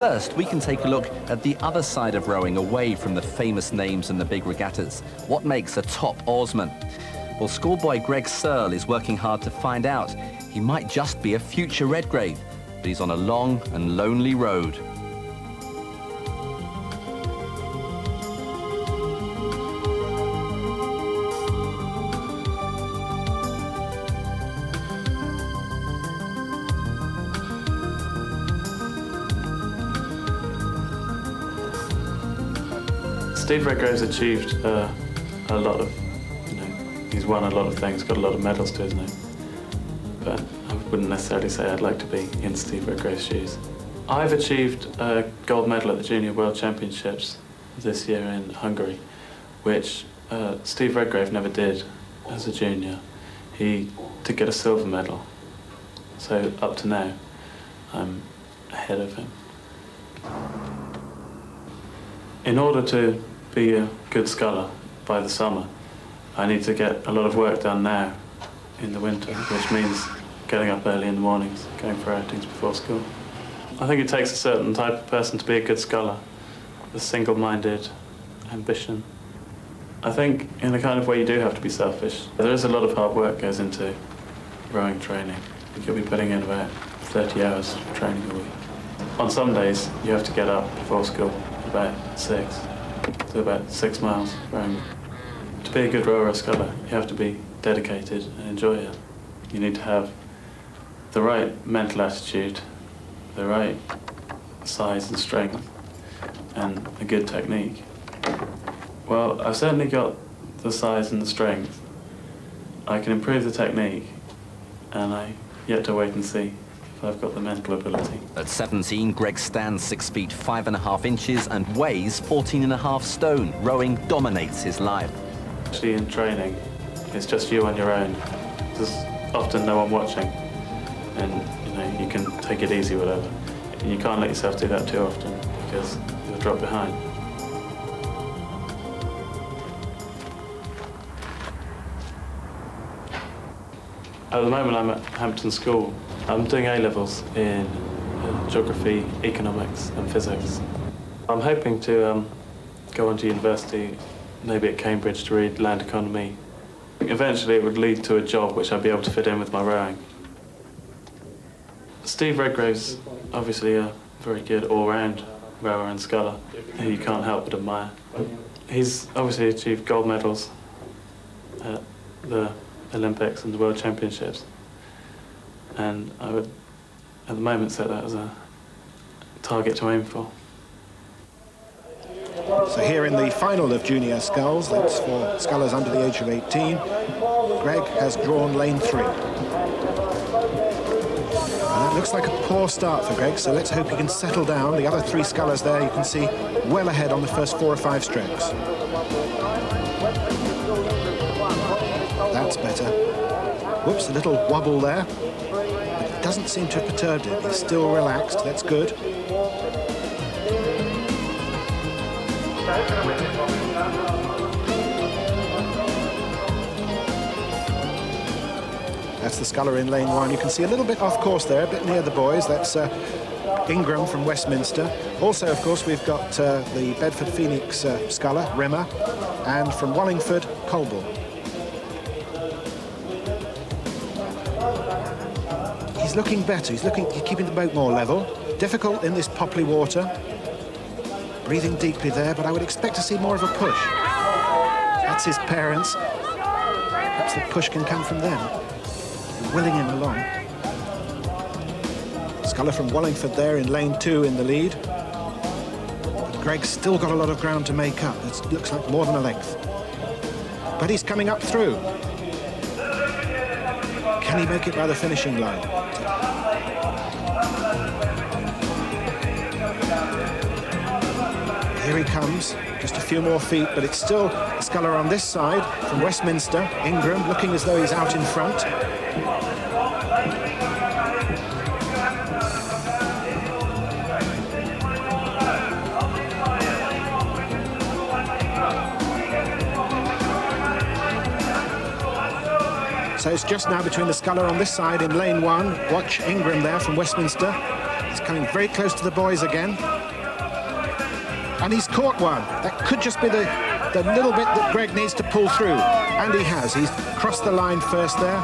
First, we can take a look at the other side of rowing, away from the famous names and the big regattas. What makes a top oarsman? Well, schoolboy Greg Searle is working hard to find out. He might just be a future Redgrave, but he's on a long and lonely road. Steve Redgrave's achieved a lot of, he's won a lot of things, got a lot of medals to his name. But I wouldn't necessarily say I'd like to be in Steve Redgrave's shoes. I've achieved a gold medal at the Junior World Championships this year in Hungary, which Steve Redgrave never did as a junior. He did get a silver medal, so up to now, I'm ahead of him. In order to be a good sculler by the summer, I need to get a lot of work done now in the winter, which means getting up early in the mornings, going for outings before school. I think it takes a certain type of person to be a good sculler, a single-minded ambition. I think in the kind of way you do have to be selfish. There is a lot of hard work goes into rowing training. You'll be putting in about 30 hours of training a week. On some days, you have to get up before school about 6, so about 6 miles rowing. To be a good rower or sculler, you have to be dedicated and enjoy it. You need to have the right mental attitude, the right size and strength, and a good technique. Well, I've certainly got the size and the strength. I can improve the technique, and I yet to wait and see if I've got the mental ability. At 17, Greg stands 6 feet 5.5 inches and weighs 14.5 stone. Rowing dominates his life. Actually, in training, it's just you on your own. There's often no one watching, and you can take it easy, whatever. And you can't let yourself do that too often because you'll drop behind. At the moment, I'm at Hampton School. I'm doing A-levels in geography, economics, and physics. I'm hoping to go on to university, maybe at Cambridge, to read land economy. Eventually, it would lead to a job which I'd be able to fit in with my rowing. Steve Redgrave's obviously a very good all-round rower and sculler who you can't help but admire. He's obviously achieved gold medals at the Olympics and the World Championships, and I would, at the moment, set that as a target to aim for. So here in the final of junior sculls, that's for scullers under the age of 18, Greg has drawn lane 3. And that looks like a poor start for Greg, so let's hope he can settle down. The other 3 scullers there, you can see, well ahead on the first 4 or 5 strokes. That's better. Whoops, a little wobble there. But it doesn't seem to have perturbed him. He's still relaxed. That's good. That's the sculler in lane 1. You can see a little bit off course there, a bit near the boys. That's Ingram from Westminster. Also, of course, we've got the Bedford Phoenix sculler, Rimmer, and from Wallingford, Colborne. He's looking better. He's keeping the boat more level. Difficult in this poppy water. Breathing deeply there, but I would expect to see more of a push. That's his parents. Perhaps the push can come from them, willing him along. Sculler from Wallingford there in lane 2 in the lead. But Greg's still got a lot of ground to make up. It looks like more than a length. But he's coming up through. Can he make it by the finishing line? Here he comes, just a few more feet, but it's still a sculler on this side from Westminster. Ingram looking as though he's out in front. So it's just now between the sculler on this side in lane 1. Watch Ingram there from Westminster. He's coming very close to the boys again. And he's caught one. That could just be the little bit that Greg needs to pull through. And he has. He's crossed the line first there.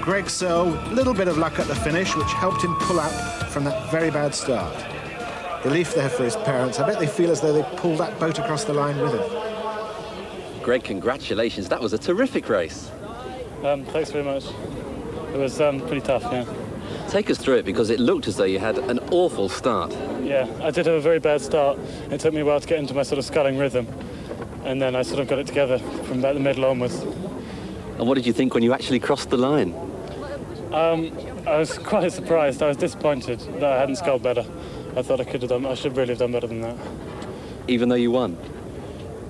Greg Searle, little bit of luck at the finish, which helped him pull up from that very bad start. Relief there for his parents. I bet they feel as though they pulled that boat across the line with him. Greg, congratulations. That was a terrific race. Thanks very much. It was pretty tough, yeah. Take us through it, because it looked as though you had an awful start. Yeah, I did have a very bad start. It took me a while to get into my sort of sculling rhythm. And then I sort of got it together from about the middle onwards. And what did you think when you actually crossed the line? I was quite surprised. I was disappointed that I hadn't sculled better. I thought I should really have done better than that. Even though you won?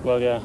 Well, yeah.